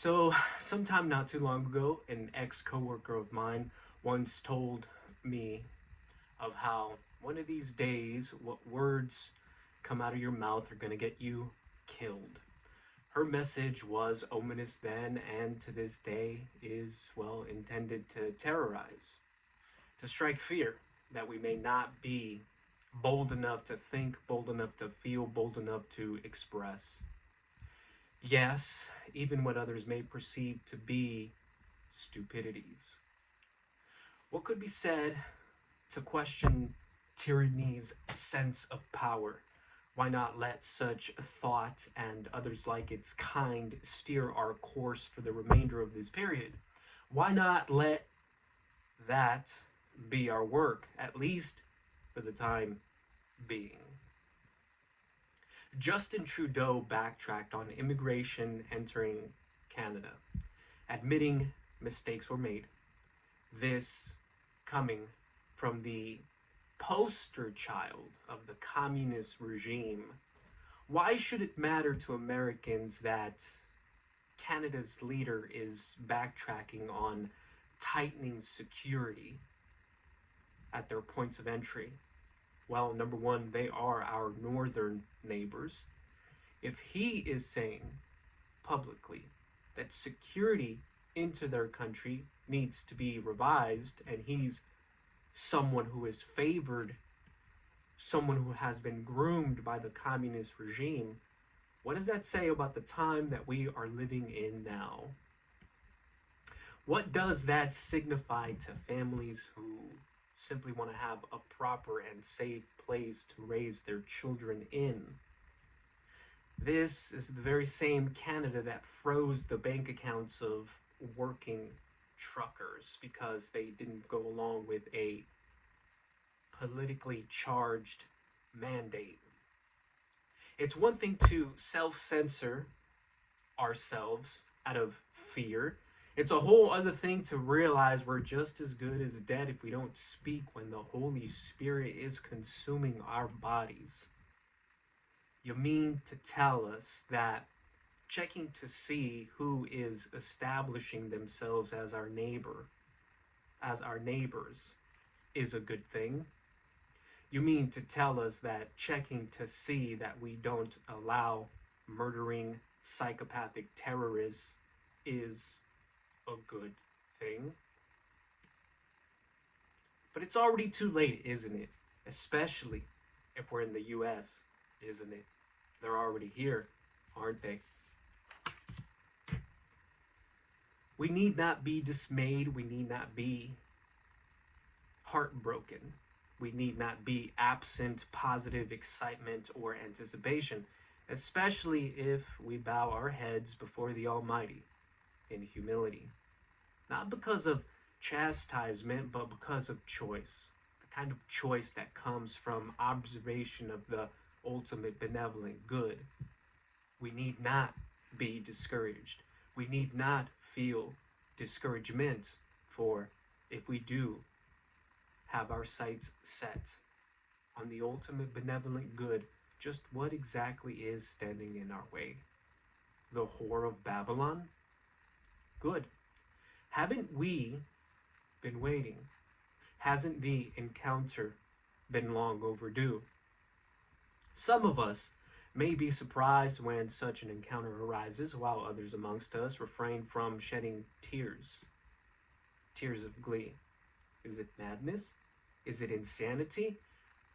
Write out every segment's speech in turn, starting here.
So, sometime not too long ago, an ex-coworker of mine once told me of how one of these days, what words come out of your mouth are going to get you killed. Her message was ominous then, and to this day is, well, intended to terrorize, to strike fear that we may not be bold enough to think, bold enough to feel, bold enough to express. Yes, even what others may perceive to be stupidities. What could be said to question tyranny's sense of power? Why not let such thought and others like its kind steer our course for the remainder of this period? Why not let that be our work, at least for the time being? Justin Trudeau backtracked on immigration entering Canada, admitting mistakes were made. This coming from the poster child of the communist regime. Why should it matter to Americans that Canada's leader is backtracking on tightening security at their points of entry? Well, number one, they are our northern neighbors. If he is saying publicly that security into their country needs to be revised, and he's someone who is favored, someone who has been groomed by the communist regime, what does that say about the time that we are living in now? What does that signify to families who simply want to have a proper and safe place to raise their children in? This is the very same Canada that froze the bank accounts of working truckers because they didn't go along with a politically charged mandate. It's one thing to self-censor ourselves out of fear. It's a whole other thing to realize we're just as good as dead if we don't speak when the Holy Spirit is consuming our bodies. You mean to tell us that checking to see who is establishing themselves as our neighbor, as our neighbors, is a good thing? You mean to tell us that checking to see that we don't allow murdering psychopathic terrorists is a good thing? But it's already too late, isn't it? Especially if we're in the US, isn't it? They're already here, aren't they? We need not be dismayed. We need not be heartbroken. We need not be absent positive excitement or anticipation, especially if we bow our heads before the Almighty in humility. Not because of chastisement, but because of choice. The kind of choice that comes from observation of the ultimate benevolent good. We need not be discouraged. We need not feel discouragement, for if we do have our sights set on the ultimate benevolent good, just what exactly is standing in our way? The whore of Babylon? Good. Haven't we been waiting? Hasn't the encounter been long overdue? Some of us may be surprised when such an encounter arises, while others amongst us refrain from shedding tears. Tears of glee. Is it madness? Is it insanity?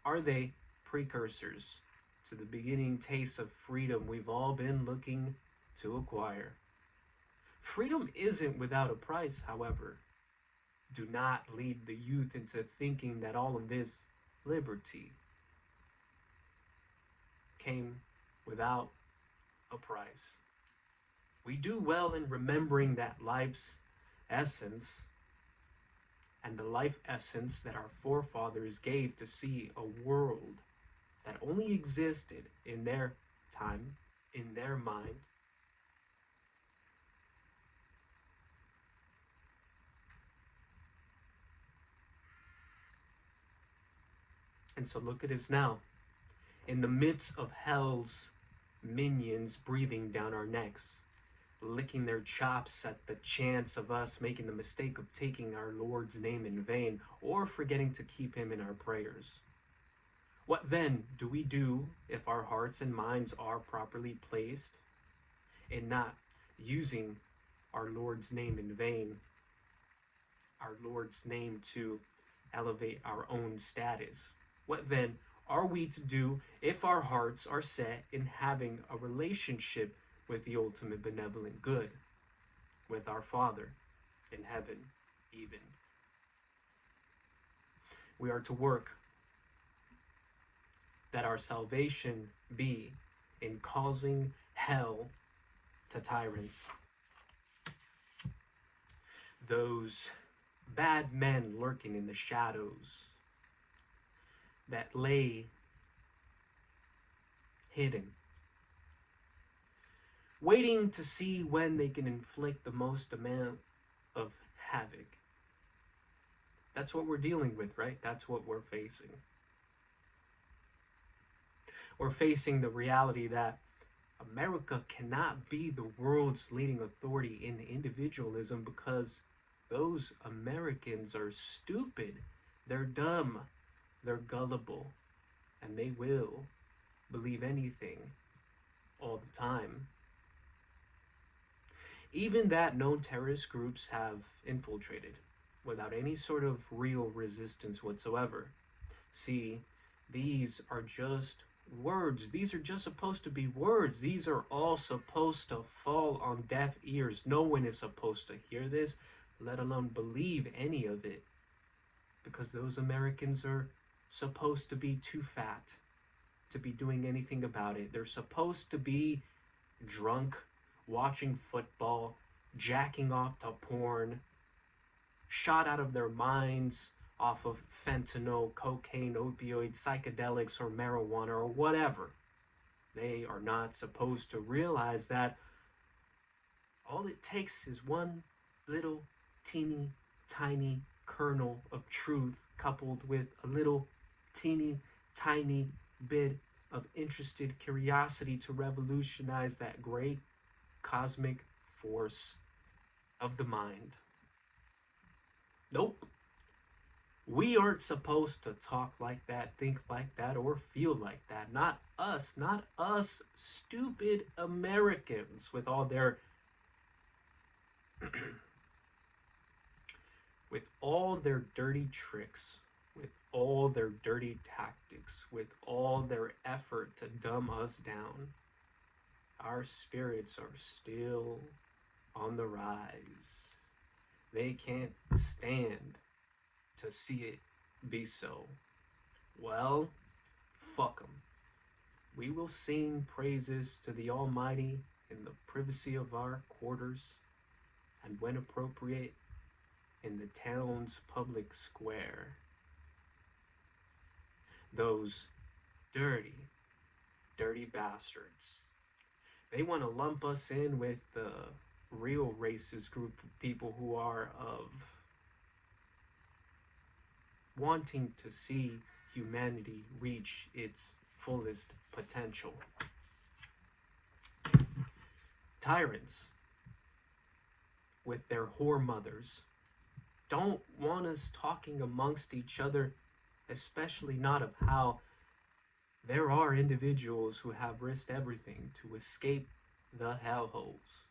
Are they precursors to the beginning taste of freedom we've all been looking to acquire? Freedom isn't without a price, however. Do not lead the youth into thinking that all of this liberty came without a price. We do well in remembering that life's essence and the life essence that our forefathers gave to see a world that only existed in their time, in their mind. And so look at us now, in the midst of hell's minions breathing down our necks. licking their chops at the chance of us making the mistake of taking our Lord's name in vain or forgetting to keep him in our prayers. What then do we do if our hearts and minds are properly placed in not using our Lord's name in vain, our Lord's name to elevate our own status? What then are we to do if our hearts are set in having a relationship with the ultimate benevolent good, with our Father in heaven even? We are to work that our salvation be in causing hell to tyrants, those bad men lurking in the shadows that lay hidden, waiting to see when they can inflict the most amount of havoc. That's what we're dealing with, right? That's what we're facing. We're facing the reality that America cannot be the world's leading authority in individualism because those Americans are stupid, they're dumb, they're gullible, and they will believe anything all the time. Even that known terrorist groups have infiltrated without any sort of real resistance whatsoever. See, these are just words. These are just supposed to be words. These are all supposed to fall on deaf ears. No one is supposed to hear this, let alone believe any of it, because those Americans are supposed to be too fat to be doing anything about it. They're supposed to be drunk, watching football, jacking off to porn, shot out of their minds off of fentanyl, cocaine, opioids, psychedelics, or marijuana, or whatever. They are not supposed to realize that all it takes is one little teeny tiny kernel of truth coupled with a little teeny tiny bit of interested curiosity to revolutionize that great cosmic force of the mind. Nope. We aren't supposed to talk like that, think like that, or feel like that. Not us, stupid Americans with all their with all their dirty tricks, with all their dirty tactics, with all their effort to dumb us down. Our spirits are still on the rise. They can't stand to see it be so. Well, fuck them. We will sing praises to the Almighty in the privacy of our quarters, and when appropriate, in the town's public square. Those dirty, dirty bastards. They want to lump us in with the real racist group of people who are of wanting to see humanity reach its fullest potential. Tyrants, with their whore mothers, don't want us talking amongst each other, especially not of how there are individuals who have risked everything to escape the hellholes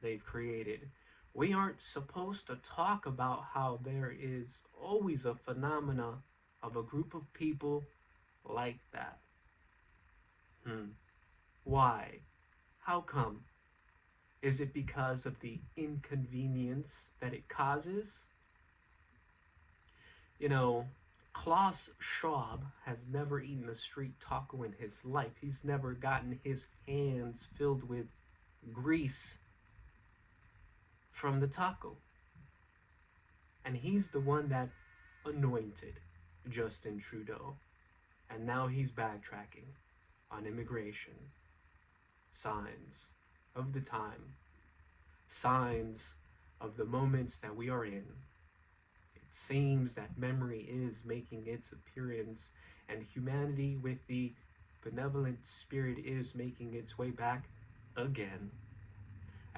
they've created. We aren't supposed to talk about how there is always a phenomena of a group of people like that. Why? How come? Is it because of the inconvenience that it causes? You know, Klaus Schwab has never eaten a street taco in his life. He's never gotten his hands filled with grease from the taco. And he's the one that anointed Justin Trudeau. And now he's backtracking on immigration. Signs of the time. Signs of the moments that we are in. It seems that memory is making its appearance, and humanity with the benevolent spirit is making its way back again.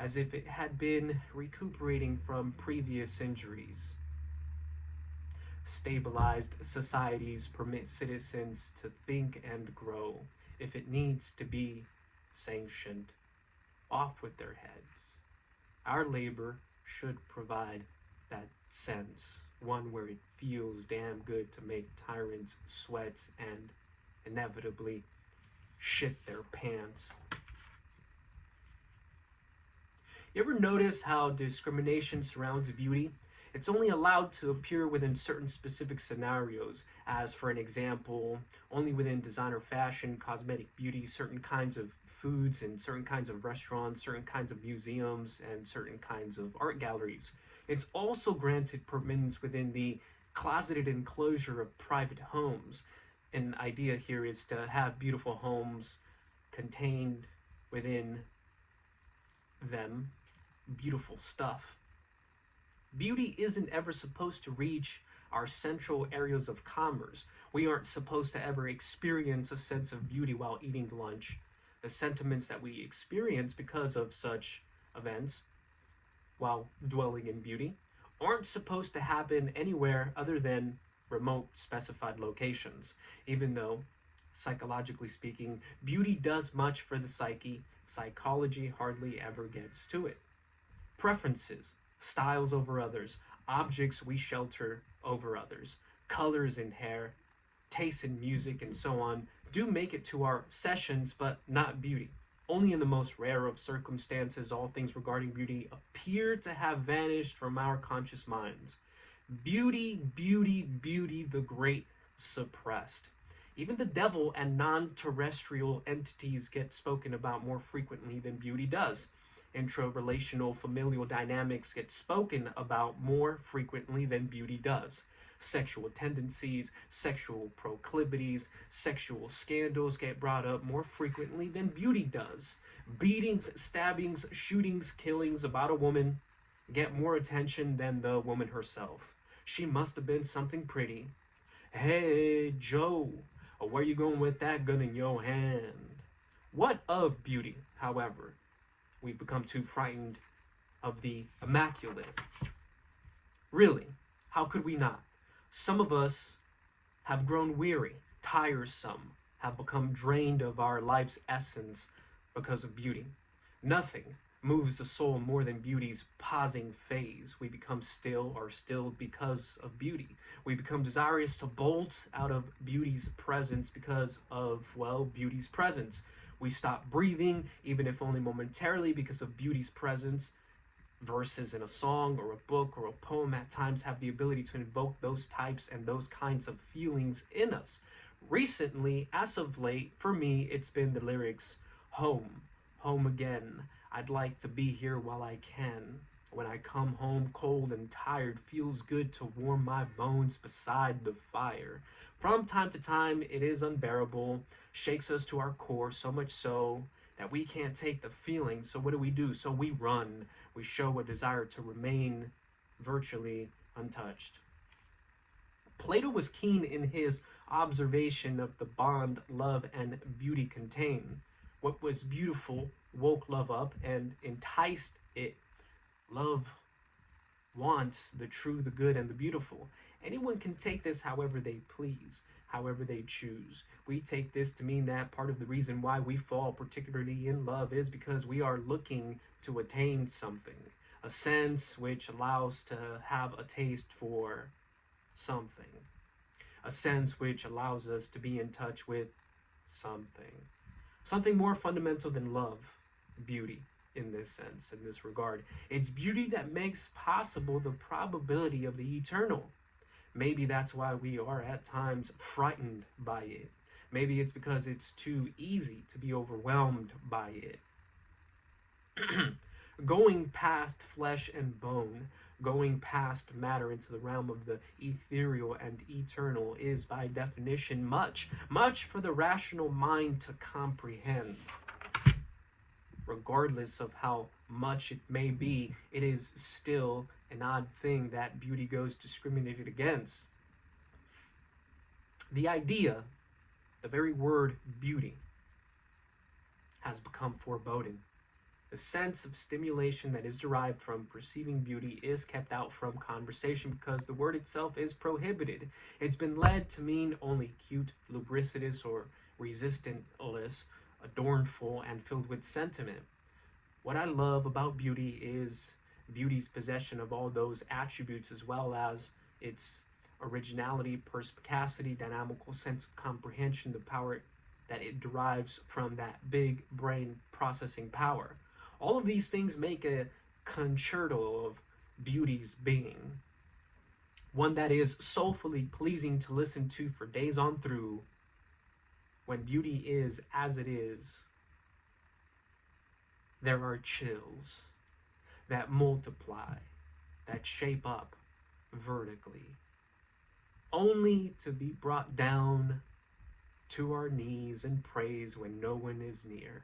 as if it had been recuperating from previous injuries. Stabilized societies permit citizens to think and grow. If it needs to be sanctioned, off with their heads. Our labor should provide that sense, one where it feels damn good to make tyrants sweat and inevitably shit their pants. You ever notice how discrimination surrounds beauty? It's only allowed to appear within certain specific scenarios, as for an example, only within designer fashion, cosmetic beauty, certain kinds of foods and certain kinds of restaurants, certain kinds of museums, and certain kinds of art galleries. It's also granted permanence within the closeted enclosure of private homes. An idea here is to have beautiful homes contained within them beautiful stuff. Beauty isn't ever supposed to reach our central areas of commerce. We aren't supposed to ever experience a sense of beauty while eating lunch. The sentiments that we experience because of such events while dwelling in beauty aren't supposed to happen anywhere other than remote specified locations, even though, psychologically speaking, beauty does much for the psyche. Psychology hardly ever gets to it. Preferences, styles over others, objects we shelter over others, colors in hair, tastes in music, and so on, do make it to our sessions, but not beauty. Only in the most rare of circumstances, all things regarding beauty appear to have vanished from our conscious minds. Beauty, beauty, beauty, the great suppressed. Even the devil and non-terrestrial entities get spoken about more frequently than beauty does. Intra-relational familial dynamics get spoken about more frequently than beauty does. Sexual tendencies, sexual proclivities, sexual scandals get brought up more frequently than beauty does. Beatings, stabbings, shootings, killings about a woman get more attention than the woman herself. She must have been something pretty. Hey, Joe, where you going with that gun in your hand? What of beauty, however? We've become too frightened of the immaculate. Really, how could we not? Some of us have grown weary, tiresome, have become drained of our life's essence because of beauty. Nothing moves the soul more than beauty's pausing phase. We become still or stilled because of beauty. We become desirous to bolt out of beauty's presence because of, well, beauty's presence. We stop breathing, even if only momentarily, because of beauty's presence. Verses in a song or a book or a poem at times have the ability to invoke those types and those kinds of feelings in us. Recently, as of late, for me, it's been the lyrics, home, home again. I'd like to be here while I can. When I come home cold and tired, feels good to warm my bones beside the fire. From time to time, it is unbearable, shakes us to our core, so much so that we can't take the feeling. So what do? So we run. We show a desire to remain virtually untouched. Plato was keen in his observation of the bond love and beauty contain. What was beautiful woke love up and enticed it. Love wants the true, the good, and the beautiful. Anyone can take this however they please, however they choose. We take this to mean that part of the reason why we fall particularly in love is because we are looking to attain something, a sense which allows to have a taste for something, a sense which allows us to be in touch with something more fundamental than love, beauty. In this sense, in this regard, it's beauty that makes possible the probability of the eternal. Maybe that's why we are at times frightened by it. Maybe it's because it's too easy to be overwhelmed by it. Going past flesh and bone, going past matter into the realm of the ethereal and eternal is by definition much for the rational mind to comprehend. Regardless of how much it may be, it is still an odd thing that beauty goes discriminated against. The idea, the very word beauty, has become foreboding. The sense of stimulation that is derived from perceiving beauty is kept out from conversation because the word itself is prohibited. It's been led to mean only cute, lubricitous, or resistantless, adornful, and filled with sentiment. What I love about beauty is beauty's possession of all those attributes, as well as its originality, perspicacity, dynamical sense of comprehension, the power that it derives from that big brain processing power. All of these things make a concerto of beauty's being, one that is soulfully pleasing to listen to for days on through. When beauty is as it is, there are chills that multiply, that shape up vertically, only to be brought down to our knees in praise when no one is near.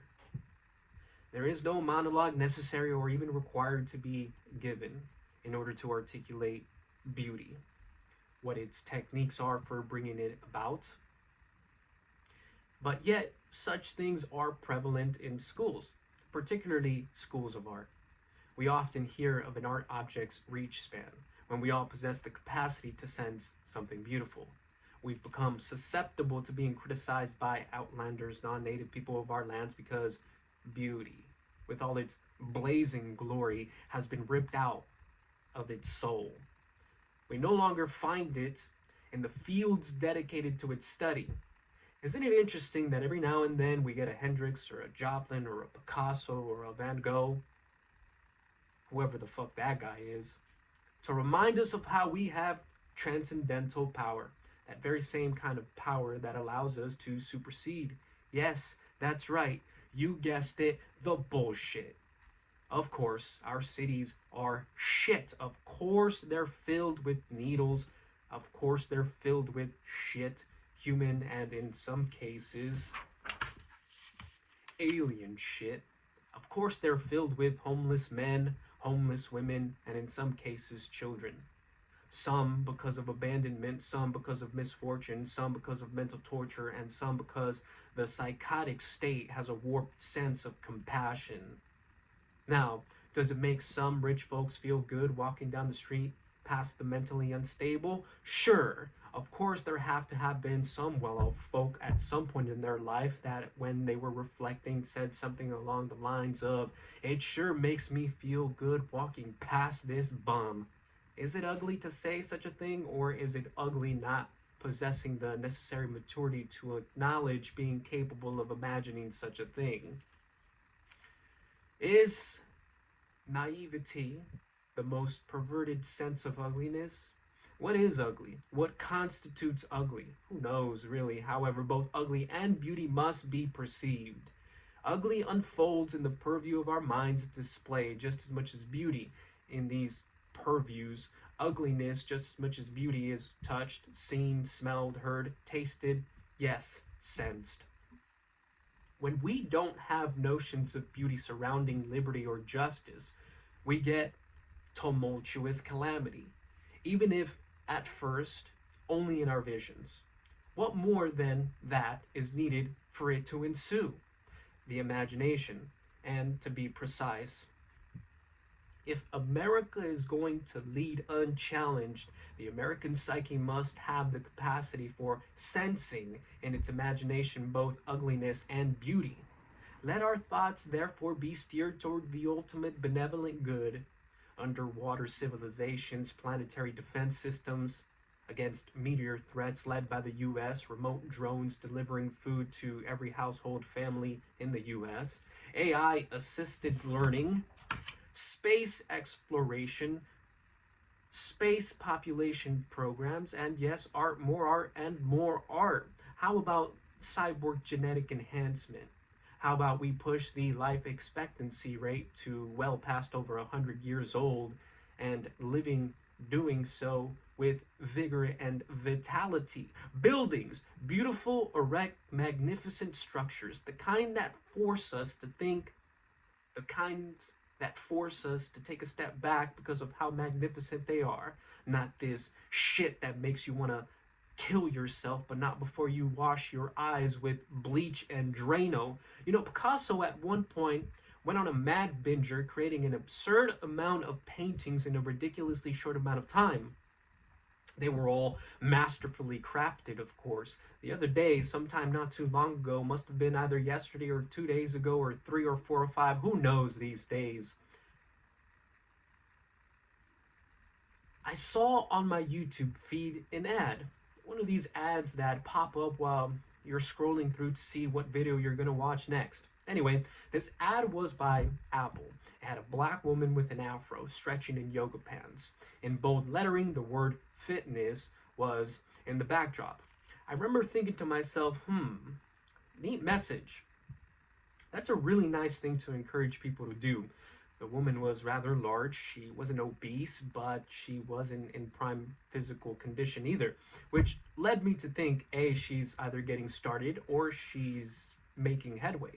There is no monologue necessary or even required to be given in order to articulate beauty, what its techniques are for bringing it about. But yet, such things are prevalent in schools, particularly schools of art. We often hear of an art object's reach span, when we all possess the capacity to sense something beautiful. We've become susceptible to being criticized by outlanders, non-native people of our lands, because beauty, with all its blazing glory, has been ripped out of its soul. We no longer find it in the fields dedicated to its study. Isn't it interesting that every now and then we get a Hendrix or a Joplin or a Picasso or a Van Gogh, whoever the fuck that guy is, to remind us of how we have transcendental power, that very same kind of power that allows us to supersede. Yes, that's right, you guessed it, the bullshit. Of course, our cities are shit. Of course, they're filled with needles. Of course, they're filled with shit, human and in some cases, alien shit. Of course, they're filled with homeless men, homeless women, and in some cases, children. Some because of abandonment, some because of misfortune, some because of mental torture, and some because the psychotic state has a warped sense of compassion. Now, does it make some rich folks feel good walking down the street past the mentally unstable? Sure. Of course, there have to have been some well-off folk at some point in their life that, when they were reflecting, said something along the lines of, "It sure makes me feel good walking past this bum." Is it ugly to say such a thing, or is it ugly not possessing the necessary maturity to acknowledge being capable of imagining such a thing? Is naivety the most perverted sense of ugliness? What is ugly? What constitutes ugly? Who knows, really? However, both ugly and beauty must be perceived. Ugly unfolds in the purview of our mind's display just as much as beauty. In these purviews, ugliness, just as much as beauty, is touched, seen, smelled, heard, tasted, yes, sensed. When we don't have notions of beauty surrounding liberty or justice, we get tumultuous calamity, even if at first only in our visions. What more than that is needed for it to ensue? The imagination, and to be precise, if America is going to lead unchallenged, the American psyche must have the capacity for sensing in its imagination both ugliness and beauty. Let our thoughts therefore be steered toward the ultimate benevolent good, underwater civilizations, planetary defense systems against meteor threats led by the US, remote drones delivering food to every household family in the US, AI-assisted learning, space exploration, space population programs, and yes, art, and more art. How about cyborg genetic enhancement? How about we push the life expectancy rate to well past over 100 years old, and doing so with vigor and vitality? Buildings, beautiful, erect, magnificent structures, the kind that force us to think, the kinds that force us to take a step back because of how magnificent they are. Not this shit that makes you want to kill yourself, but not before you wash your eyes with bleach and Drano. You know, Picasso at one point went on a mad binger, creating an absurd amount of paintings in a ridiculously short amount of time. They were all masterfully crafted, of course. The other day, sometime not too long ago, must have been either yesterday or 2 days ago, or 3 or 4 or 5, who knows these days, I saw on my YouTube feed an ad. One of these ads that pop up while you're scrolling through to see what video you're going to watch next. Anyway, this ad was by Apple. It had a black woman with an afro stretching in yoga pants. In bold lettering, the word fitness was in the backdrop. I remember thinking to myself, neat message. That's a really nice thing to encourage people to do. The woman was rather large. She wasn't obese, but she wasn't in prime physical condition either, which led me to think, A, she's either getting started or she's making headway.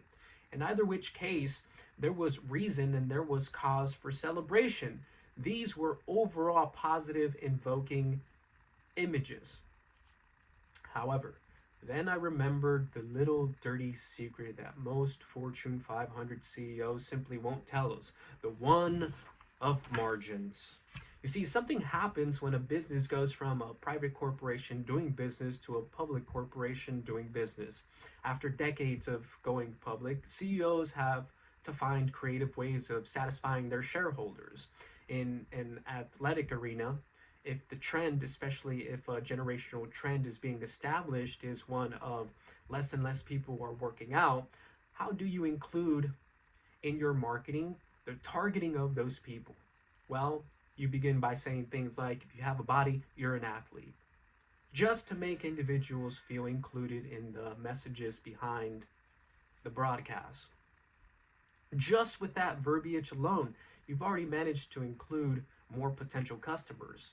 In either which case, there was reason and there was cause for celebration. These were overall positive, invoking images. However, then I remembered the little dirty secret that most Fortune 500 CEOs simply won't tell us, the one of margins. You see, something happens when a business goes from a private corporation doing business to a public corporation doing business. After decades of going public, CEOs have to find creative ways of satisfying their shareholders. In an athletic arena, if the trend, especially if a generational trend is being established, is one of less and less people are working out, how do you include in your marketing the targeting of those people? Well, you begin by saying things like, if you have a body, you're an athlete. Just to make individuals feel included in the messages behind the broadcast. Just with that verbiage alone, you've already managed to include more potential customers.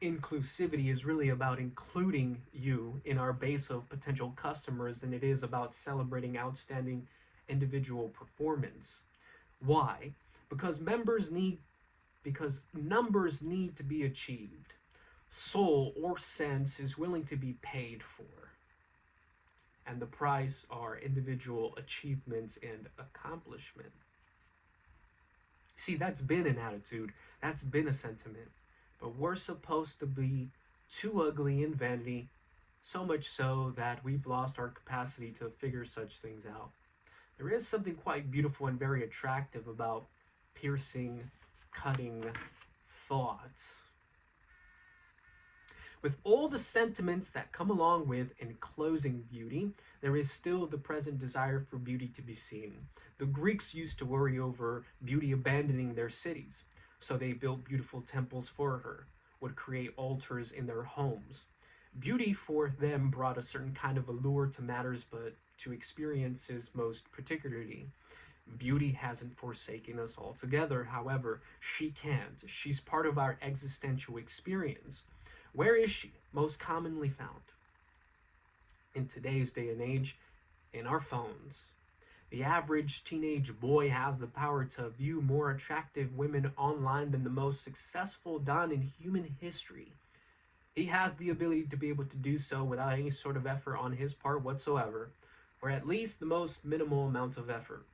Inclusivity is really about including you in our base of potential customers than it is about celebrating outstanding individual performance. Why? Because numbers need to be achieved. Soul or sense is willing to be paid for. And the price are individual achievements and accomplishment. See, that's been an attitude, that's been a sentiment. But we're supposed to be too ugly in vanity, so much so that we've lost our capacity to figure such things out. There is something quite beautiful and very attractive about piercing, cutting thoughts. With all the sentiments that come along with enclosing beauty, there is still the present desire for beauty to be seen. The Greeks used to worry over beauty abandoning their cities. So they built beautiful temples for her, would create altars in their homes. Beauty for them brought a certain kind of allure to matters, but to experiences most particularly. Beauty hasn't forsaken us altogether, however, she can't. She's part of our existential experience. Where is she most commonly found? In today's day and age, in our phones. The average teenage boy has the power to view more attractive women online than the most successful don in human history. He has the ability to be able to do so without any sort of effort on his part whatsoever, or at least the most minimal amount of effort.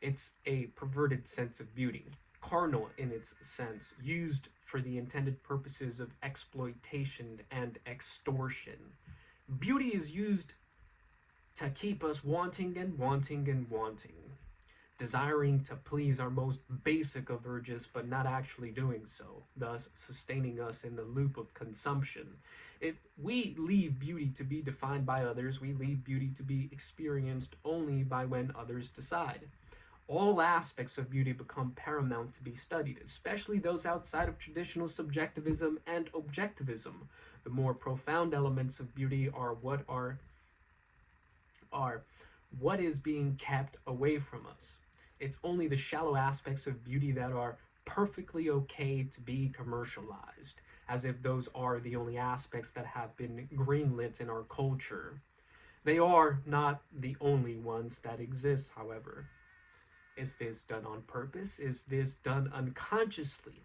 It's a perverted sense of beauty, carnal in its sense, used for the intended purposes of exploitation and extortion. Beauty is used to keep us wanting and wanting and wanting, desiring to please our most basic of urges, but not actually doing so, thus sustaining us in the loop of consumption. If we leave beauty to be defined by others, we leave beauty to be experienced only by when others decide. All aspects of beauty become paramount to be studied, especially those outside of traditional subjectivism and objectivism. The more profound elements of beauty are what is being kept away from us. It's only the shallow aspects of beauty that are perfectly okay to be commercialized, as if those are the only aspects that have been greenlit in our culture. They are not the only ones that exist, however. Is this done on purpose? Is this done unconsciously?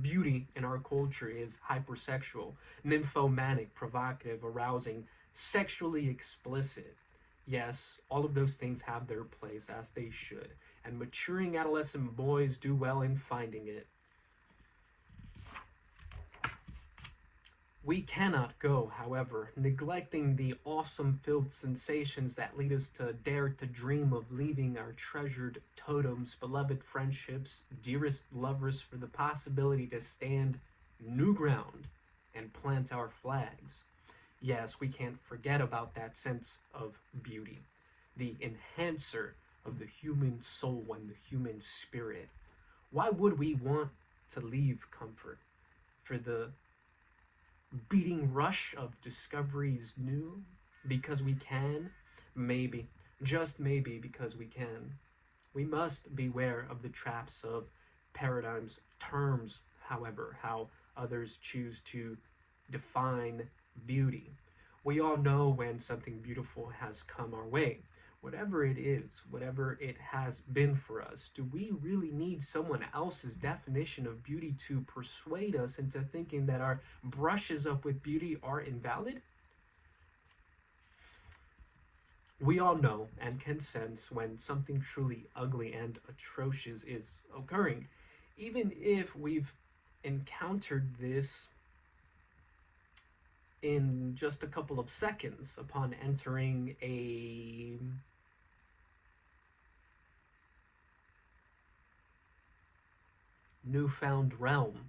Beauty in our culture is hypersexual, nymphomanic, provocative, arousing, sexually explicit. Yes, all of those things have their place, as they should, and maturing adolescent boys do well in finding it. We cannot go, however, neglecting the awesome-filled sensations that lead us to dare to dream of leaving our treasured totems, beloved friendships, dearest lovers, for the possibility to stand new ground and plant our flags. Yes, we can't forget about that sense of beauty, the enhancer of the human soul and the human spirit. Why would we want to leave comfort for the beating rush of discoveries new? Because we can? Maybe, just maybe because we can. We must beware of the traps of paradigms, terms, however, how others choose to define beauty. We all know when something beautiful has come our way. Whatever it is, whatever it has been for us, do we really need someone else's definition of beauty to persuade us into thinking that our brushes up with beauty are invalid? We all know and can sense when something truly ugly and atrocious is occurring, even if we've encountered this in just a couple of seconds upon entering a newfound realm.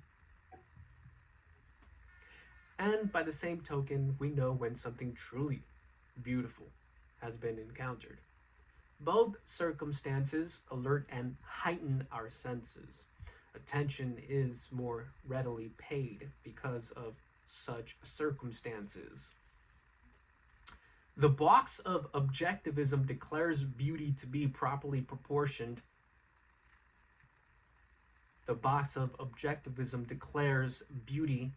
And by the same token, we know when something truly beautiful has been encountered. Both circumstances alert and heighten our senses. Attention is more readily paid because of such circumstances. The box of objectivism declares beauty to be properly proportioned. The box of objectivism declares beauty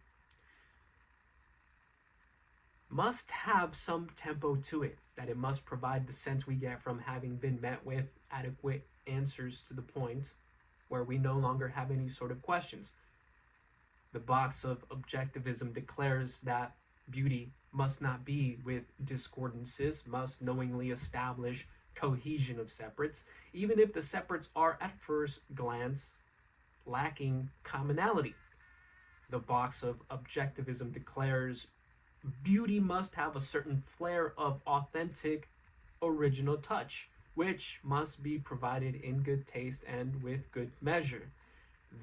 must have some tempo to it, that it must provide the sense we get from having been met with adequate answers to the point where we no longer have any sort of questions. The box of objectivism declares that beauty must not be with discordances, must knowingly establish cohesion of separates, even if the separates are at first glance lacking commonality. The box of objectivism declares beauty must have a certain flair of authentic, original touch, which must be provided in good taste and with good measure.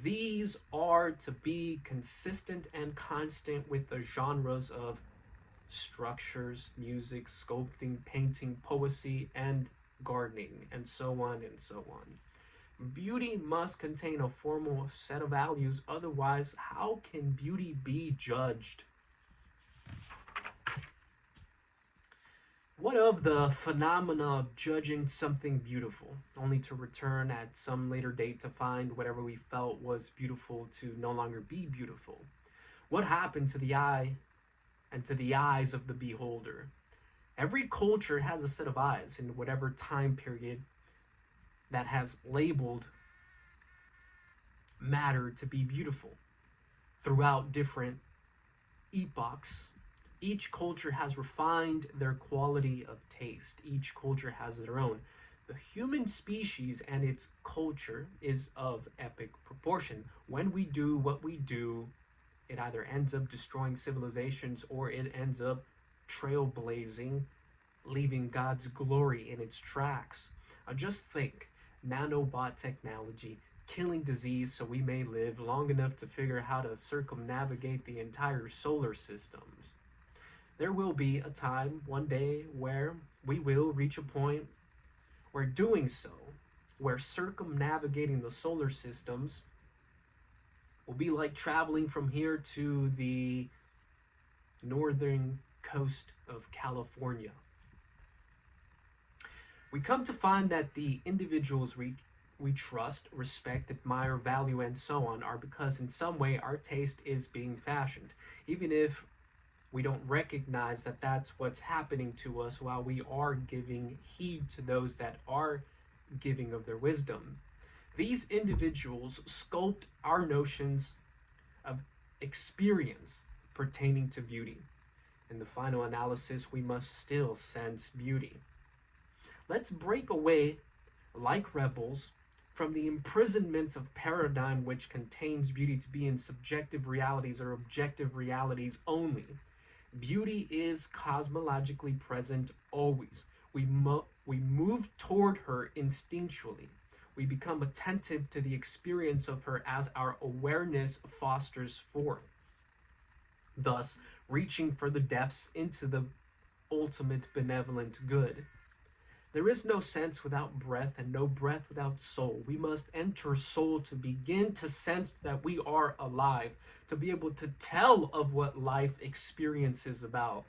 These are to be consistent and constant with the genres of structures, music, sculpting, painting, poesy, and gardening, and so on and so on. Beauty must contain a formal set of values, otherwise, how can beauty be judged? What of the phenomena of judging something beautiful, only to return at some later date to find whatever we felt was beautiful to no longer be beautiful? What happened to the eye and to the eyes of the beholder? Every culture has a set of eyes in whatever time period that has labeled matter to be beautiful. Throughout different epochs, each culture has refined their quality of taste. Each culture has their own. The human species and its culture is of epic proportion. When we do what we do, it either ends up destroying civilizations or it ends up trailblazing, leaving God's glory in its tracks. Just think, nanobot technology, killing disease so we may live long enough to figure how to circumnavigate the entire solar systems. There will be a time one day where we will reach a point where doing so, where circumnavigating the solar systems will be like traveling from here to the northern coast of California. We come to find that the individuals we trust, respect, admire, value, and so on are because in some way our taste is being fashioned, even if we don't recognize that that's what's happening to us while we are giving heed to those that are giving of their wisdom. These individuals sculpt our notions of experience pertaining to beauty. In the final analysis, we must still sense beauty. Let's break away, like rebels, from the imprisonment of paradigm which contains beauty to be in subjective realities or objective realities only. Beauty is cosmologically present always. We move toward her instinctually. We become attentive to the experience of her as our awareness fosters forth, thus reaching for the depths into the ultimate benevolent good. There is no sense without breath, and no breath without soul. We must enter soul to begin to sense that we are alive, to be able to tell of what life experience is about.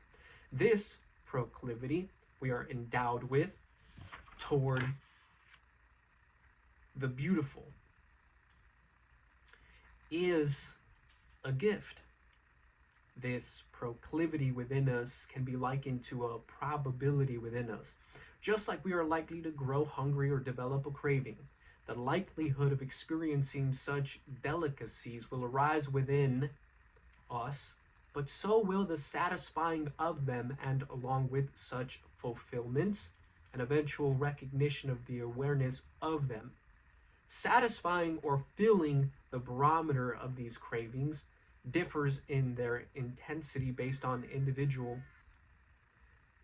This proclivity we are endowed with toward the beautiful is a gift. This proclivity within us can be likened to a probability within us. Just like we are likely to grow hungry or develop a craving, the likelihood of experiencing such delicacies will arise within us, but so will the satisfying of them, and along with such fulfillments, an eventual recognition of the awareness of them. Satisfying or filling the barometer of these cravings differs in their intensity based on individual.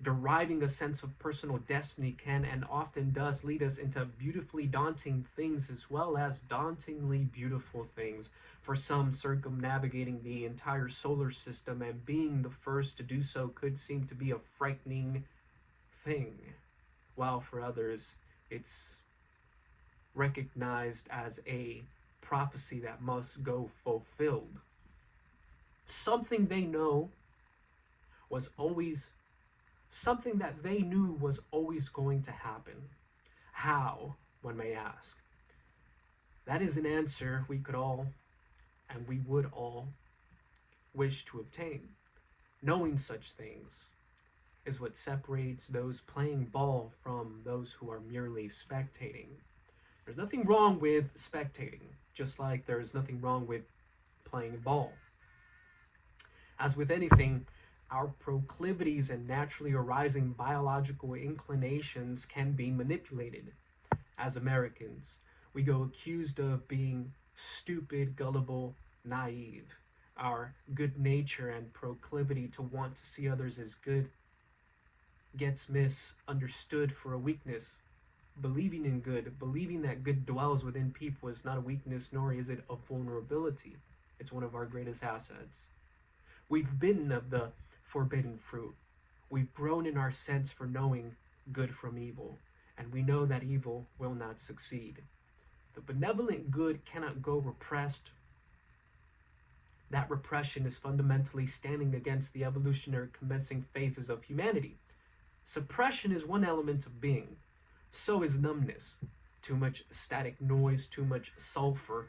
Deriving a sense of personal destiny can and often does lead us into beautifully daunting things as well as dauntingly beautiful things. For some, circumnavigating the entire solar system and being the first to do so could seem to be a frightening thing, while for others, it's recognized as a prophecy that must go fulfilled. Something they knew was always going to happen. How, one may ask? That is an answer we could all, and we would all, wish to obtain. Knowing such things is what separates those playing ball from those who are merely spectating. There's nothing wrong with spectating, just like there's nothing wrong with playing ball. As with anything, our proclivities and naturally arising biological inclinations can be manipulated. As Americans, we go accused of being stupid, gullible, naive. Our good nature and proclivity to want to see others as good gets misunderstood for a weakness. Believing in good, believing that good dwells within people is not a weakness, nor is it a vulnerability. It's one of our greatest assets. We've bitten of the forbidden fruit. We've grown in our sense for knowing good from evil, and we know that evil will not succeed. The benevolent good cannot go repressed. That repression is fundamentally standing against the evolutionary commencing phases of humanity. Suppression is one element of being. So is numbness. Too much static noise, too much sulfur,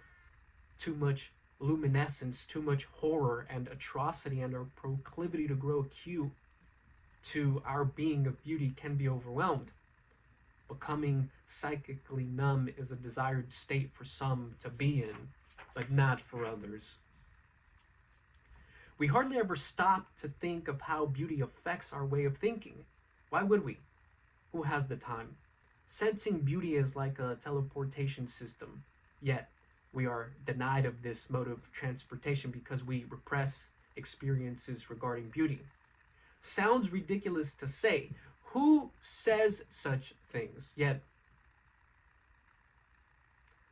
too much luminescence, too much horror and atrocity, and our proclivity to grow acute to our being of beauty can be overwhelmed. Becoming psychically numb is a desired state for some to be in, but not for others. We hardly ever stop to think of how beauty affects our way of thinking. Why would we? Who has the time? Sensing beauty is like a teleportation system, yet we are denied of this mode of transportation because we repress experiences regarding beauty. Sounds ridiculous to say. Who says such things? Yet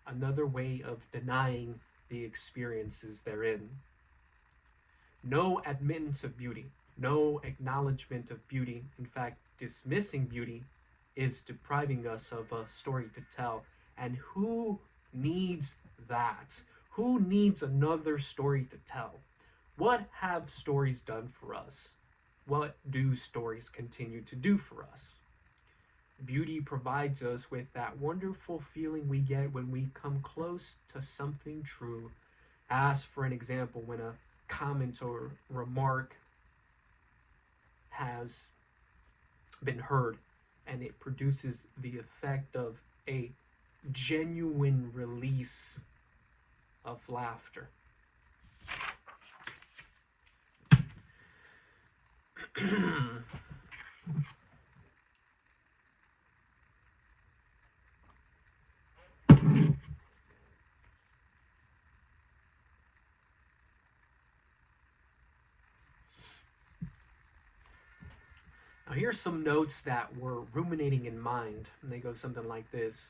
another way of denying the experiences therein. No admittance of beauty, no acknowledgement of beauty, in fact, dismissing beauty, is depriving us of a story to tell. And who needs that? Who needs another story to tell? What have stories done for us? What do stories continue to do for us? Beauty provides us with that wonderful feeling we get when we come close to something true. As for an example, when a comment or remark has been heard and it produces the effect of a genuine release of laughter. Now, here's some notes that were ruminating in mind, and they go something like this.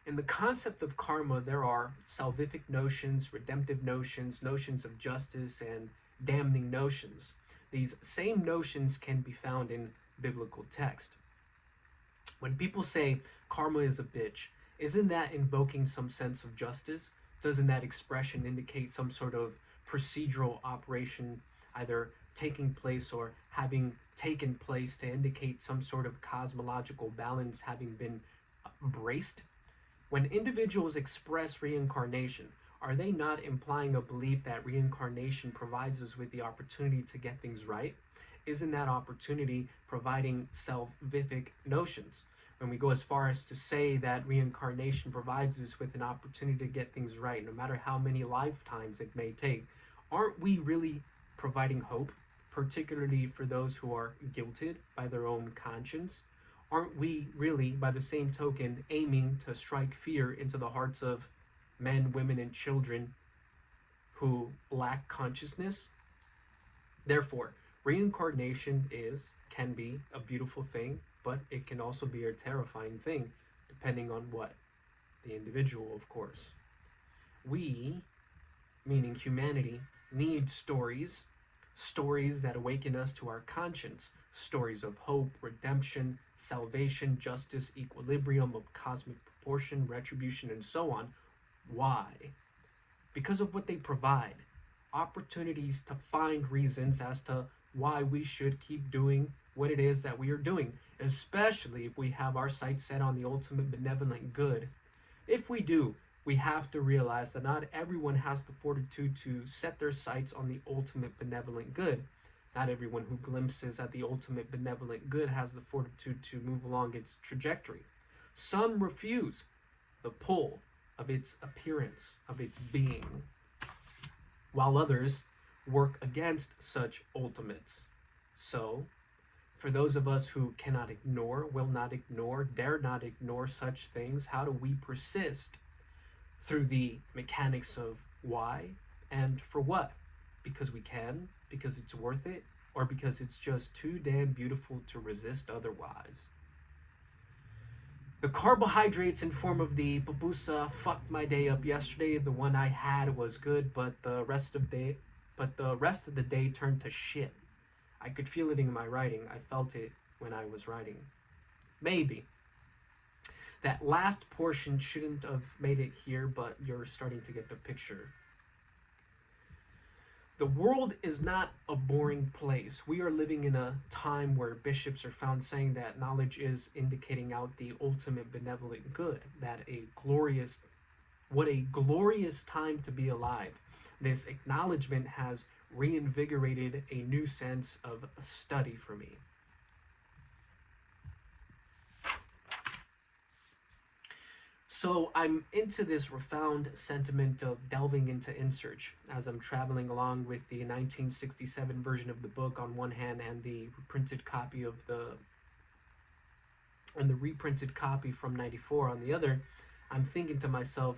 In the concept of karma, there are salvific notions, redemptive notions, notions of justice, and damning notions. These same notions can be found in biblical text. When people say karma is a bitch, isn't that invoking some sense of justice? Doesn't that expression indicate some sort of procedural operation either taking place or having taken place to indicate some sort of cosmological balance having been braced? When individuals express reincarnation, are they not implying a belief that reincarnation provides us with the opportunity to get things right? Isn't that opportunity providing salvific notions? When we go as far as to say that reincarnation provides us with an opportunity to get things right, no matter how many lifetimes it may take, aren't we really providing hope, particularly for those who are guilted by their own conscience? Aren't we really, by the same token, aiming to strike fear into the hearts of men, women, and children who lack consciousness? Therefore, reincarnation can be a beautiful thing, but it can also be a terrifying thing, depending on what? The individual, of course. We, meaning humanity, need stories that awaken us to our conscience, stories of hope, redemption, salvation, justice, equilibrium of cosmic proportion, retribution, and so on. Why? Because of what they provide. Opportunities to find reasons as to why we should keep doing what it is that we are doing, especially if we have our sights set on the ultimate benevolent good. If we do, we have to realize that not everyone has the fortitude to set their sights on the ultimate benevolent good. Not everyone who glimpses at the ultimate benevolent good has the fortitude to move along its trajectory. Some refuse the pull of its appearance, of its being, while others work against such ultimates. So, for those of us who cannot ignore, will not ignore, dare not ignore such things, how do we persist? Through the mechanics of why and for what? Because we can, because it's worth it, or because it's just too damn beautiful to resist otherwise. The carbohydrates in form of the pupusa fucked my day up yesterday. The one I had was good, but the rest of the day turned to shit. I could feel it in my writing. I felt it when I was writing. Maybe. That last portion shouldn't have made it here, but you're starting to get the picture. The world is not a boring place. We are living in a time where bishops are found saying that knowledge is indicating out the ultimate benevolent good, what a glorious time to be alive. This acknowledgement has reinvigorated a new sense of study for me. So I'm into this profound sentiment of delving into InSearch as I'm traveling along with the 1967 version of the book on one hand and the reprinted copy from '94 on the other. I'm thinking to myself,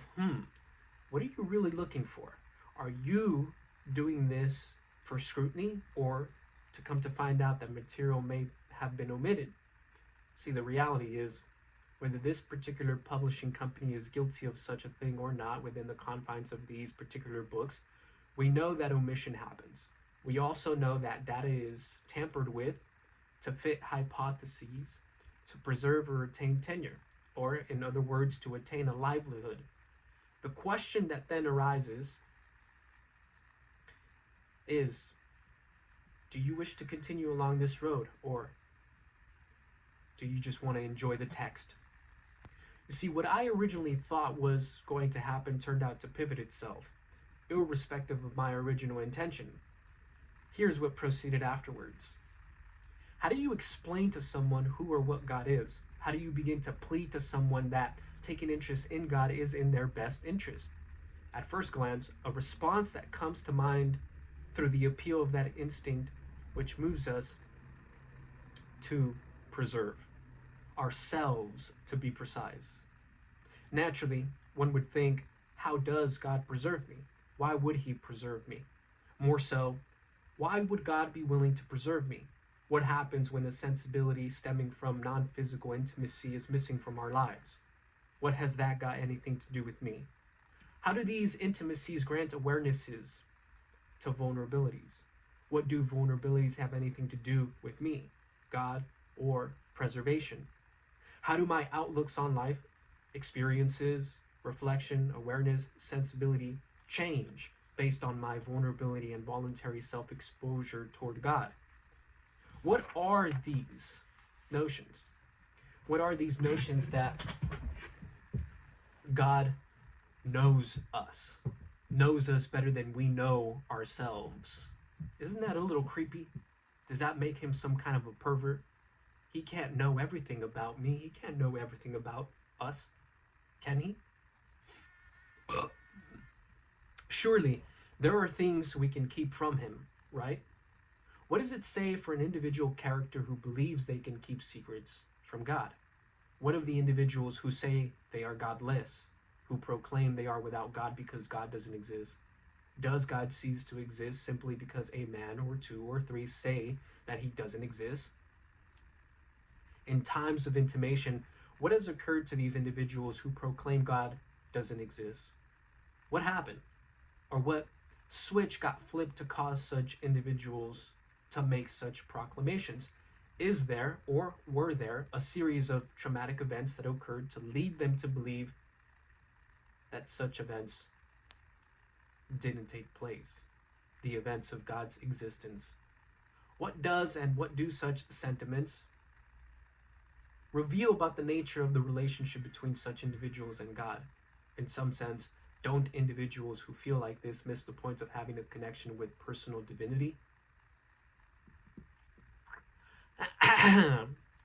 what are you really looking for? Are you doing this for scrutiny or to come to find out that material may have been omitted? See, the reality is, whether this particular publishing company is guilty of such a thing or not within the confines of these particular books, we know that omission happens. We also know that data is tampered with to fit hypotheses, to preserve or retain tenure, or in other words, to attain a livelihood. The question that then arises is, do you wish to continue along this road, or do you just want to enjoy the text? You see, what I originally thought was going to happen turned out to pivot itself, irrespective of my original intention. Here's what proceeded afterwards. How do you explain to someone who or what God is? How do you begin to plead to someone that taking interest in God is in their best interest? At first glance, a response that comes to mind through the appeal of that instinct which moves us to preserve ourselves, to be precise. Naturally, one would think, how does God preserve me? Why would he preserve me? More so, why would God be willing to preserve me? What happens when the sensibility stemming from non-physical intimacy is missing from our lives? What has that got anything to do with me? How do these intimacies grant awarenesses to vulnerabilities? What do vulnerabilities have anything to do with me, God, or preservation? How do my outlooks on life, experiences, reflection, awareness, sensibility change based on my vulnerability and voluntary self-exposure toward God? What are these notions? What are these notions that God knows us better than we know ourselves? Isn't that a little creepy? Does that make him some kind of a pervert? He can't know everything about me. He can't know everything about us. Can he? Surely, there are things we can keep from him, right? What does it say for an individual character who believes they can keep secrets from God? What of the individuals who say they are godless, who proclaim they are without God because God doesn't exist? Does God cease to exist simply because a man or two or three say that he doesn't exist? In times of intimation, what has occurred to these individuals who proclaim God doesn't exist? What happened? Or what switch got flipped to cause such individuals to make such proclamations? Is there, or were there, a series of traumatic events that occurred to lead them to believe that such events didn't take place? The events of God's existence. What does and what do such sentiments reveal about the nature of the relationship between such individuals and God? In some sense, don't individuals who feel like this miss the point of having a connection with personal divinity?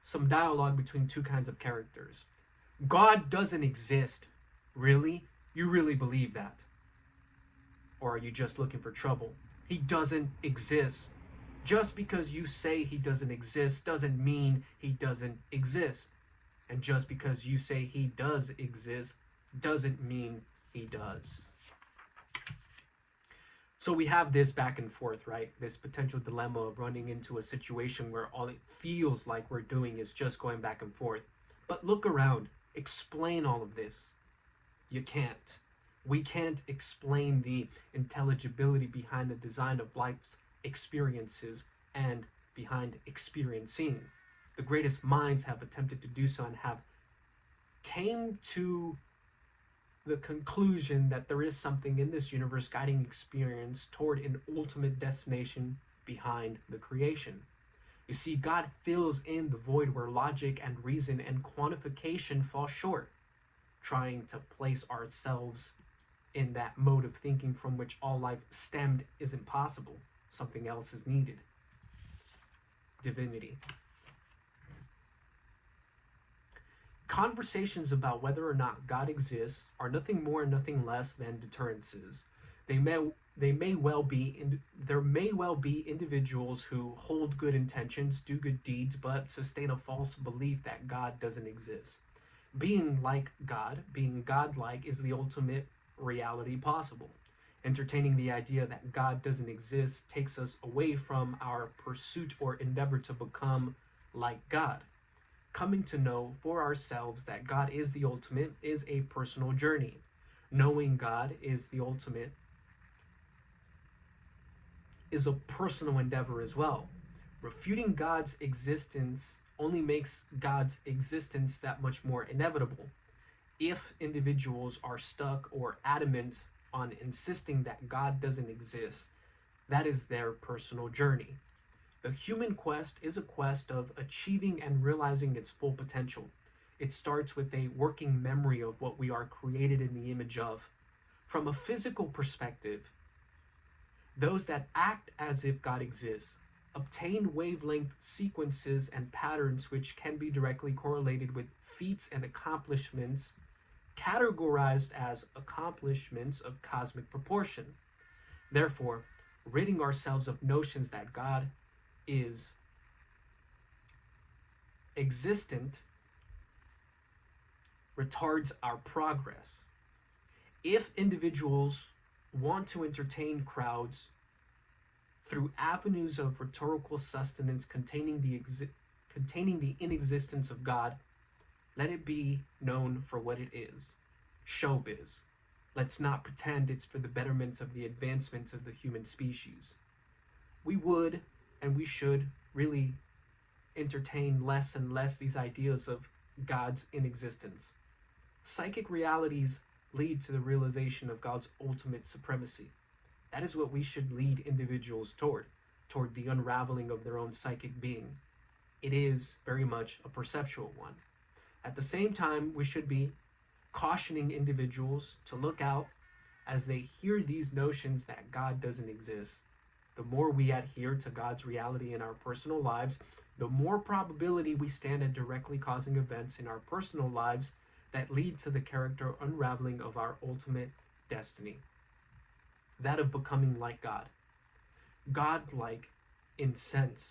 Some dialogue between two kinds of characters. God doesn't exist. Really? You really believe that? Or are you just looking for trouble? He doesn't exist. Just because you say he doesn't exist doesn't mean he doesn't exist. And just because you say he does exist doesn't mean he does. So we have this back and forth, right? This potential dilemma of running into a situation where all it feels like we're doing is just going back and forth. But look around. Explain all of this. You can't. We can't explain the intelligibility behind the design of life's experiences and behind experiencing. The greatest minds have attempted to do so and have came to the conclusion that there is something in this universe guiding experience toward an ultimate destination behind the creation. You see, God fills in the void where logic and reason and quantification fall short, trying to place ourselves in that mode of thinking from which all life stemmed isn't possible. Something else is needed. Divinity. Conversations about whether or not God exists are nothing more and nothing less than deterrences. There may well be individuals who hold good intentions, do good deeds, but sustain a false belief that God doesn't exist. Being like God, being godlike, is the ultimate reality possible. Entertaining the idea that God doesn't exist takes us away from our pursuit or endeavor to become like God. Coming to know for ourselves that God is the ultimate is a personal journey. Knowing God is the ultimate is a personal endeavor as well. Refuting God's existence only makes God's existence that much more inevitable. If individuals are stuck or adamant on insisting that God doesn't exist, that is their personal journey. The human quest is a quest of achieving and realizing its full potential. It starts with a working memory of what we are created in the image of. From a physical perspective, those that act as if God exists obtain wavelength sequences and patterns which can be directly correlated with feats and accomplishments categorized as accomplishments of cosmic proportion. Therefore, ridding ourselves of notions that God is existent retards our progress. If individuals want to entertain crowds through avenues of rhetorical sustenance containing the inexistence of God, let it be known for what it is: showbiz. Let's not pretend it's for the betterment of the advancement of the human species. We would and we should really entertain less and less these ideas of God's inexistence. Psychic realities lead to the realization of God's ultimate supremacy. That is what we should lead individuals toward the unraveling of their own psychic being. It is very much a perceptual one. At the same time, we should be cautioning individuals to look out as they hear these notions that God doesn't exist. The more we adhere to God's reality in our personal lives, the more probability we stand at directly causing events in our personal lives that lead to the character unraveling of our ultimate destiny, that of becoming like God. God-like in sense.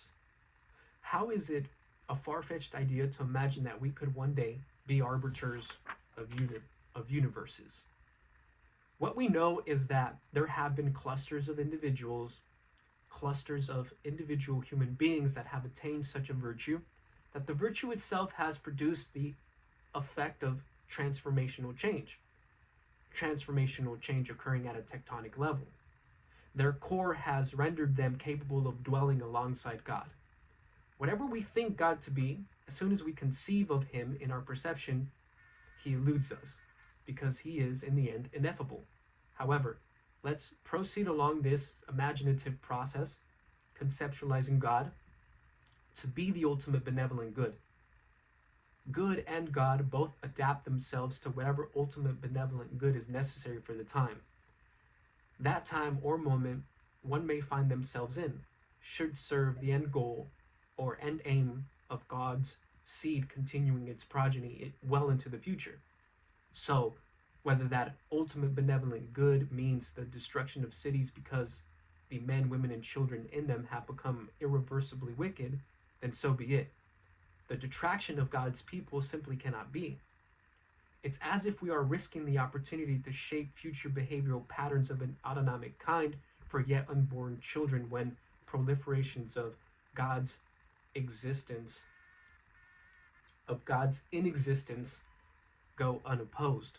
How is it a far-fetched idea to imagine that we could one day be arbiters of universes? What we know is that there have been clusters of individual human beings that have attained such a virtue, that the virtue itself has produced the effect of transformational change occurring at a tectonic level. Their core has rendered them capable of dwelling alongside God. Whatever we think God to be, as soon as we conceive of him in our perception, he eludes us, because he is, in the end, ineffable. However, let's proceed along this imaginative process, conceptualizing God to be the ultimate benevolent good. Good and God both adapt themselves to whatever ultimate benevolent good is necessary for the time. That time or moment one may find themselves in should serve the end goal or end aim of God's seed continuing its progeny well into the future. So, whether that ultimate benevolent good means the destruction of cities because the men, women, and children in them have become irreversibly wicked, then so be it. The detraction of God's people simply cannot be. It's as if we are risking the opportunity to shape future behavioral patterns of an autonomic kind for yet unborn children when proliferations of God's inexistence go unopposed,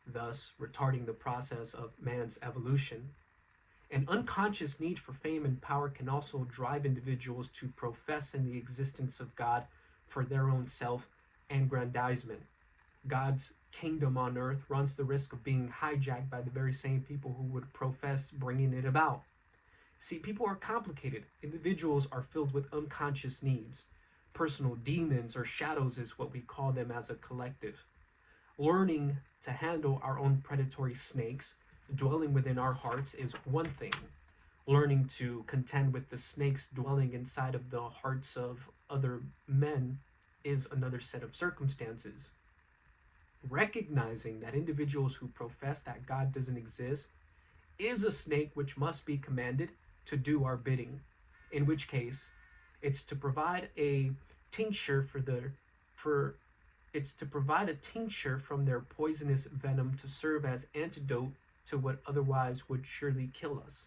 thus retarding the process of man's evolution. An unconscious need for fame and power can also drive individuals to profess in the existence of God for their own self-aggrandizement. God's kingdom on earth runs the risk of being hijacked by the very same people who would profess bringing it about. See, people are complicated. Individuals are filled with unconscious needs. Personal demons or shadows is what we call them as a collective. Learning to handle our own predatory snakes dwelling within our hearts is one thing. Learning to contend with the snakes dwelling inside of the hearts of other men is another set of circumstances. Recognizing that individuals who profess that God doesn't exist is a snake which must be commanded to do our bidding, in which case it's to provide a tincture from their poisonous venom to serve as antidote to what otherwise would surely kill us.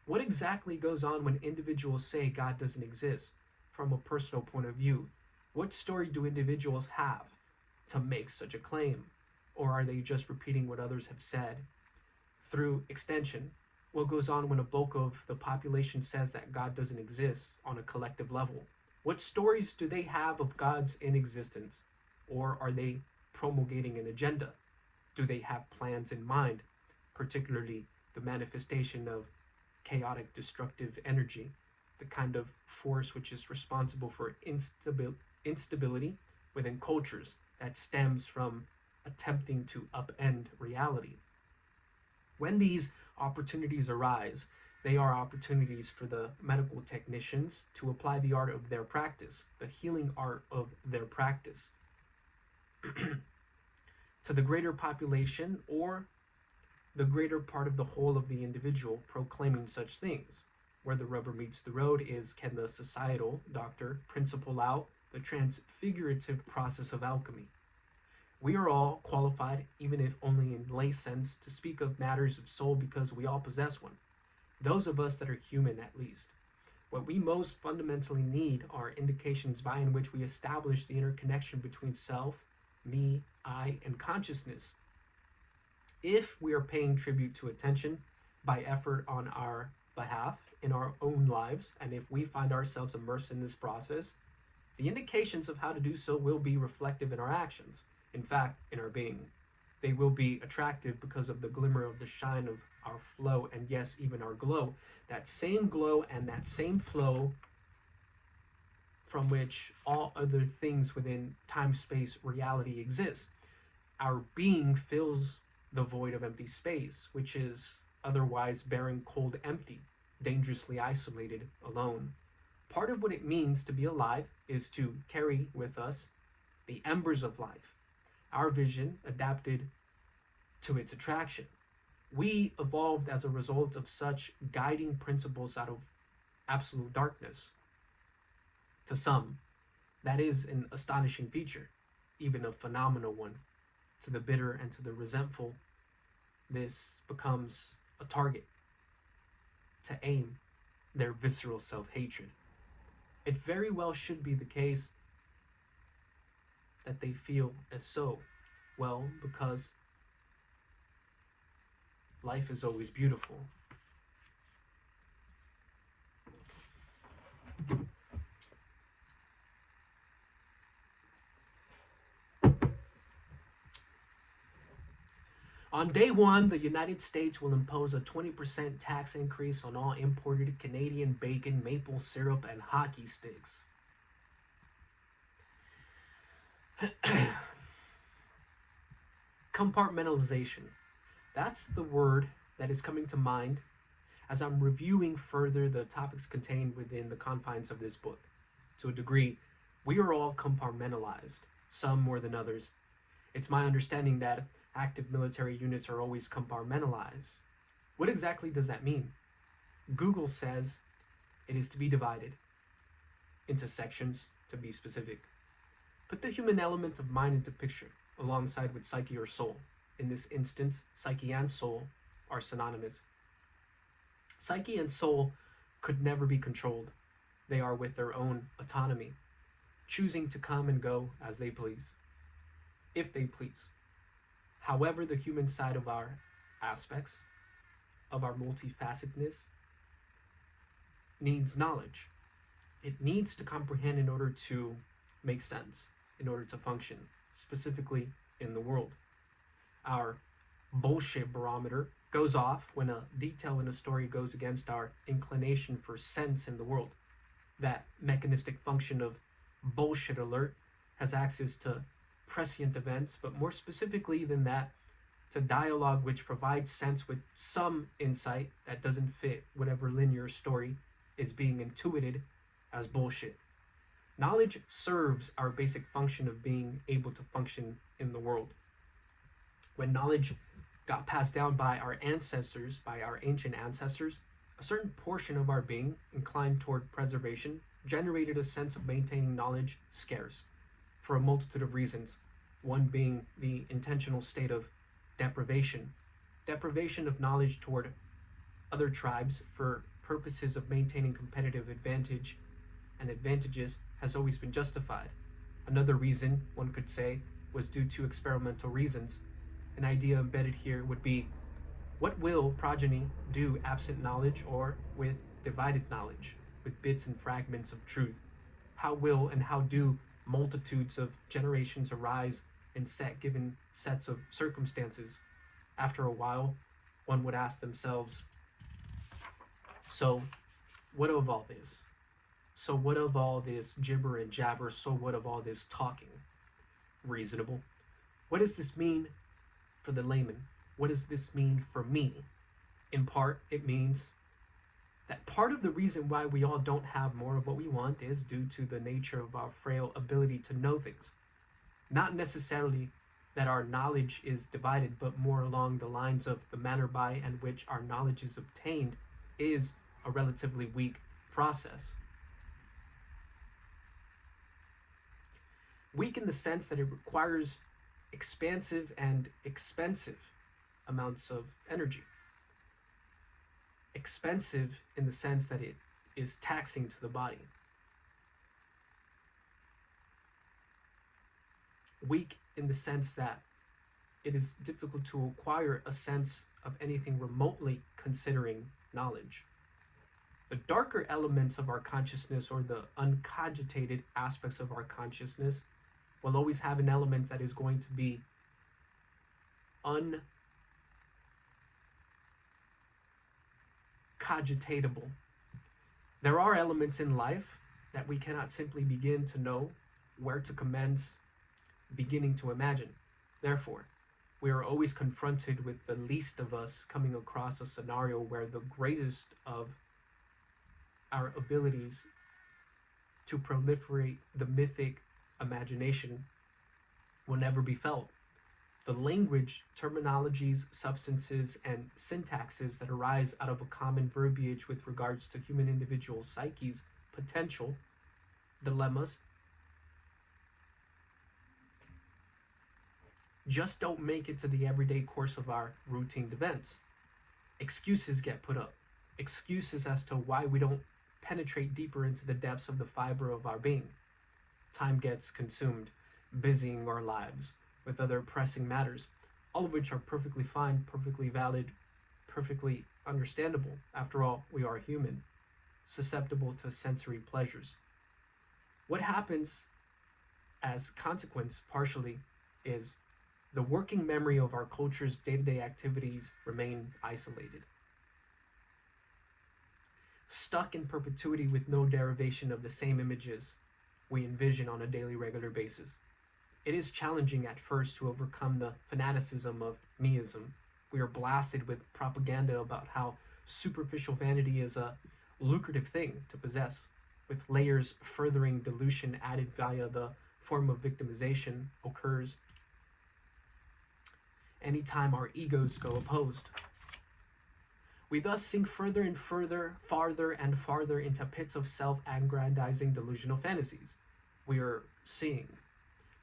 What exactly goes on when individuals say God doesn't exist from a personal point of view? What story do individuals have to make such a claim? Or are they just repeating what others have said? Through extension, what goes on when a bulk of the population says that God doesn't exist on a collective level? What stories do they have of God's inexistence? Or are they promulgating an agenda? Do they have plans in mind, particularly the manifestation of chaotic destructive energy, the kind of force which is responsible for instability within cultures that stems from attempting to upend reality? When these opportunities arise, they are opportunities for the medical technicians to apply the art of their practice, the healing art of their practice, to the greater population or the greater part of the whole of the individual, proclaiming such things. Where the rubber meets the road is, can the societal doctor principle out the transfigurative process of alchemy? We are all qualified, even if only in lay sense, to speak of matters of soul because we all possess one. Those of us that are human, at least. What we most fundamentally need are indications by in which we establish the interconnection between self, me, I, and consciousness. If we are paying tribute to attention by effort on our behalf in our own lives, and if we find ourselves immersed in this process, the indications of how to do so will be reflective in our actions, in fact, in our being. They will be attractive because of the glimmer of the shine of our flow, and yes, even our glow. That same glow and that same flow from which all other things within time-space reality exist. Our being fills the void of empty space, which is otherwise barren, cold, empty, dangerously isolated, alone. Part of what it means to be alive is to carry with us the embers of life, our vision adapted to its attraction. We evolved as a result of such guiding principles out of absolute darkness. To some, that is an astonishing feature, even a phenomenal one. To the bitter and to the resentful, this becomes a target to aim their visceral self-hatred. It very well should be the case that they feel as so. Well, because life is always beautiful. On day one, the United States will impose a 20% tax increase on all imported Canadian bacon, maple syrup, and hockey sticks. Compartmentalization. That's the word that is coming to mind as I'm reviewing further the topics contained within the confines of this book. To a degree, we are all compartmentalized, some more than others. It's my understanding that active military units are always compartmentalized. What exactly does that mean? Google says it is to be divided into sections, to be specific. Put the human element of mind into picture, alongside with psyche or soul. In this instance, psyche and soul are synonymous. Psyche and soul could never be controlled. They are with their own autonomy, choosing to come and go as they please, if they please. However, the human side of our aspects, of our multifacetedness, needs knowledge. It needs to comprehend in order to make sense, in order to function, specifically in the world. Our bullshit barometer goes off when a detail in a story goes against our inclination for sense in the world. That mechanistic function of bullshit alert has access to prescient events, but more specifically than that, to dialogue which provides sense with some insight that doesn't fit whatever linear story is being intuited as bullshit. Knowledge serves our basic function of being able to function in the world. When knowledge got passed down by our ancestors, by our ancient ancestors, a certain portion of our being, inclined toward preservation, generated a sense of maintaining knowledge scarce, for a multitude of reasons, one being the intentional state of deprivation of knowledge toward other tribes for purposes of maintaining competitive advantage and advantages has always been justified. Another reason, one could say, was due to experimental reasons. An idea embedded here would be, what will progeny do absent knowledge or with divided knowledge, with bits and fragments of truth? How will and how do multitudes of generations arise in given sets of circumstances? After a while, one would ask themselves, so what of all this? So what of all this gibber and jabber? So what of all this talking? Reasonable. What does this mean for the layman? What does this mean for me? In part, it means that part of the reason why we all don't have more of what we want is due to the nature of our frail ability to know things. Not necessarily that our knowledge is divided, but more along the lines of the manner by and which our knowledge is obtained is a relatively weak process. Weak in the sense that it requires expansive and expensive amounts of energy. Expensive in the sense that it is taxing to the body. Weak in the sense that it is difficult to acquire a sense of anything remotely considering knowledge. The darker elements of our consciousness, or the uncogitated aspects of our consciousness, will always have an element that is going to be uncogitatable. There are elements in life that we cannot simply begin to know where to commence beginning to imagine. Therefore, we are always confronted with the least of us coming across a scenario where the greatest of our abilities to proliferate the mythic imagination will never be felt. The language, terminologies, substances, and syntaxes that arise out of a common verbiage with regards to human individual psyches, potential, dilemmas, just don't make it to the everyday course of our routine events. Excuses get put up. Excuses as to why we don't penetrate deeper into the depths of the fiber of our being. Time gets consumed, busying our lives with other pressing matters, all of which are perfectly fine, perfectly valid, perfectly understandable. After all, we are human, susceptible to sensory pleasures. What happens as consequence, partially, is the working memory of our culture's day-to-day activities remain isolated, stuck in perpetuity with no derivation of the same images we envision on a daily, regular basis. It is challenging at first to overcome the fanaticism of meism. We are blasted with propaganda about how superficial vanity is a lucrative thing to possess, with layers furthering dilution added via the form of victimization occurs anytime our egos go opposed. We thus sink further and further, farther and farther into pits of self-aggrandizing delusional fantasies. We are seeing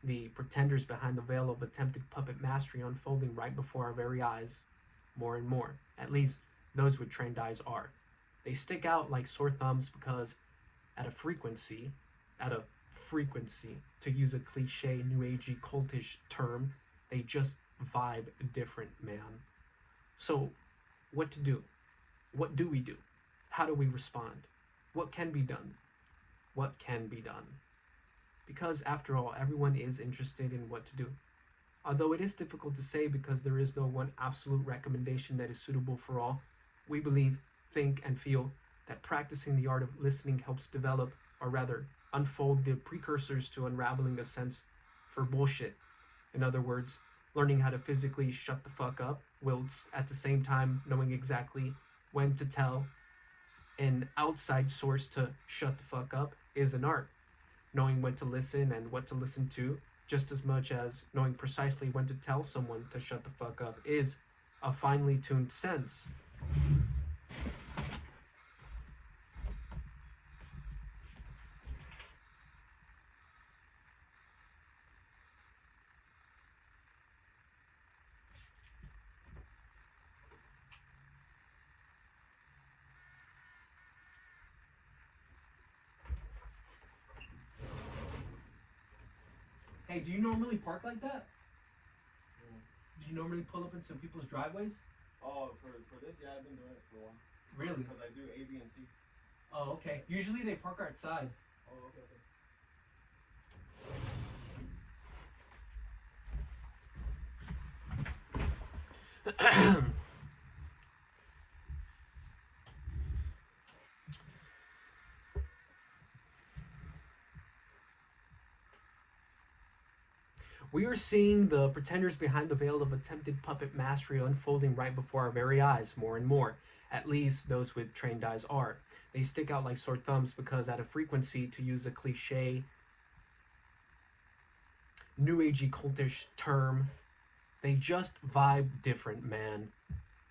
the pretenders behind the veil of attempted puppet mastery unfolding right before our very eyes, more and more. At least those with trained eyes are. They stick out like sore thumbs because at a frequency, to use a cliche, new agey, cultish term, they just vibe different, man. So, what to do? What do we do? How do we respond? What can be done? What can be done? Because after all, everyone is interested in what to do. Although it is difficult to say because there is no one absolute recommendation that is suitable for all, we believe, think, and feel that practicing the art of listening helps develop, or rather, unfold the precursors to unraveling a sense for bullshit. In other words, learning how to physically shut the fuck up, whilst at the same time knowing exactly when to tell an outside source to shut the fuck up is an art. Knowing when to listen and what to listen to, just as much as knowing precisely when to tell someone to shut the fuck up, is a finely tuned sense. Hey, do you normally park like that? Do you normally pull up into people's driveways? Oh, for this, yeah, I've been doing it for a while. Really? Because I do A, B, and C. Oh, okay. Usually they park outside. Oh, okay. We are seeing the pretenders behind the veil of attempted puppet mastery unfolding right before our very eyes, more and more. At least those with trained eyes are. They stick out like sore thumbs because at a frequency, to use a cliche, new agey cultish term, they just vibe different, man.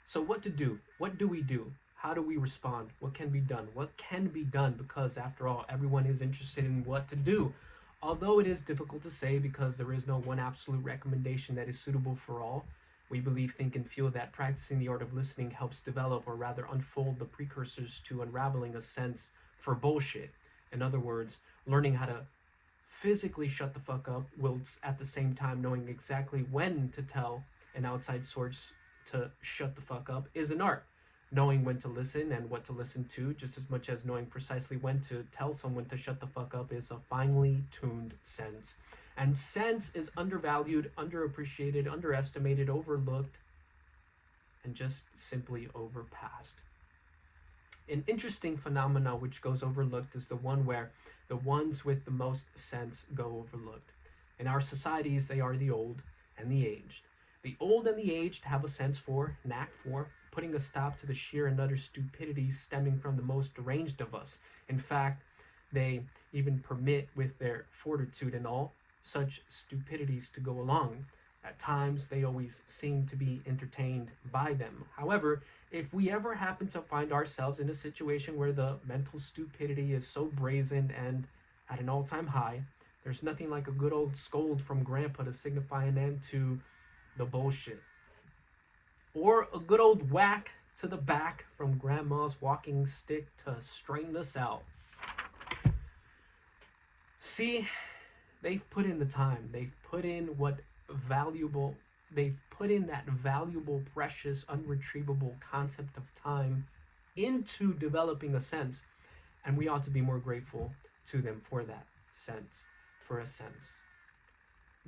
So what to do? What do we do? How do we respond? What can be done? What can be done? Because after all, everyone is interested in what to do. Although it is difficult to say because there is no one absolute recommendation that is suitable for all, we believe, think, and feel that practicing the art of listening helps develop, or rather unfold, the precursors to unraveling a sense for bullshit. In other words, learning how to physically shut the fuck up whilst at the same time knowing exactly when to tell an outside source to shut the fuck up is an art. Knowing when to listen and what to listen to, just as much as knowing precisely when to tell someone to shut the fuck up, is a finely tuned sense. And sense is undervalued, underappreciated, underestimated, overlooked, and just simply overpassed. An interesting phenomena which goes overlooked is the one where the ones with the most sense go overlooked. In our societies, they are the old and the aged. The old and the aged have a sense for, knack for, putting a stop to the sheer and utter stupidity stemming from the most deranged of us. In fact, they even permit, with their fortitude and all, such stupidities to go along. At times, they always seem to be entertained by them. However, if we ever happen to find ourselves in a situation where the mental stupidity is so brazen and at an all-time high, there's nothing like a good old scold from Grandpa to signify an end to the bullshit. Or a good old whack to the back from Grandma's walking stick to straighten us out. See, they've put in the time. They've put in that valuable, precious, unretrievable concept of time into developing a sense, and we ought to be more grateful to them for that sense, for a sense.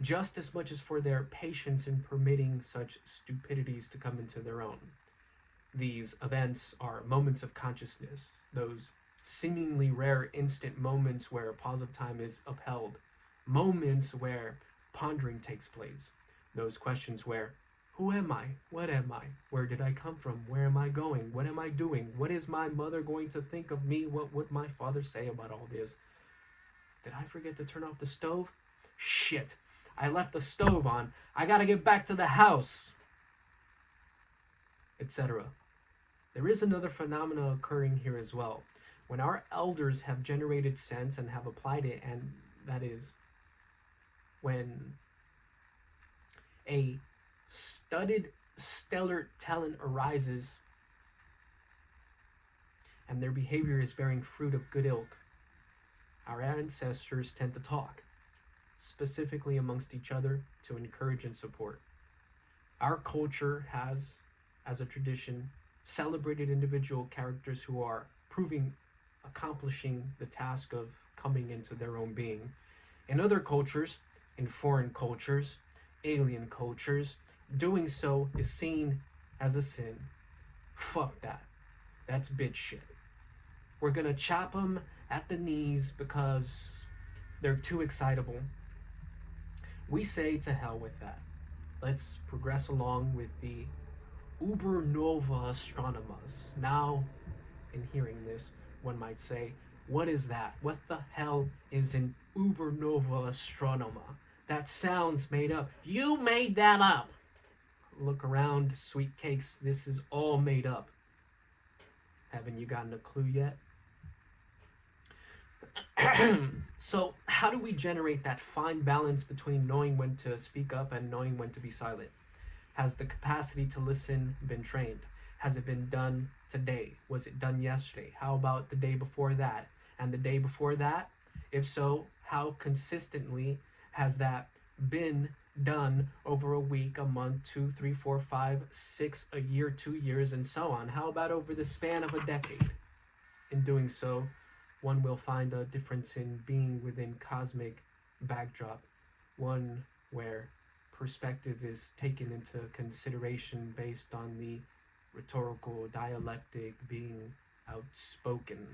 Just as much as for their patience in permitting such stupidities to come into their own. These events are moments of consciousness, those seemingly rare instant moments where a pause of time is upheld, moments where pondering takes place, those questions where, who am I? What am I? Where did I come from? Where am I going? What am I doing? What is my mother going to think of me? What would my father say about all this? Did I forget to turn off the stove? Shit, I left the stove on. I gotta get back to the house, etc. There is another phenomena occurring here as well. When our elders have generated sense and have applied it, and that is when a studied stellar talent arises and their behavior is bearing fruit of good ilk, our ancestors tend to talk, specifically amongst each other, to encourage and support. Our culture has, as a tradition, celebrated individual characters who are accomplishing the task of coming into their own being. In other cultures, in foreign cultures, alien cultures, doing so is seen as a sin. Fuck that. That's bitch shit. We're gonna chop them at the knees because they're too excitable. We say to hell with that. Let's progress along with the Uber Nova astronomers. Now, in hearing this, one might say, what is that? What the hell is an Uber Nova astronomer? That sounds made up. You made that up. Look around, sweet cakes. This is all made up. Haven't you gotten a clue yet? So, how do we generate that fine balance between knowing when to speak up and knowing when to be silent? Has the capacity to listen been trained? Has it been done today? Was it done yesterday? How about the day before that? And the day before that? If so, how consistently has that been done over a week, a month, 2, 3, 4, 5, 6, a year, 2 years, and so on? How about over the span of a decade? In doing so, one will find a difference in being within cosmic backdrop, one where perspective is taken into consideration based on the rhetorical dialectic being outspoken.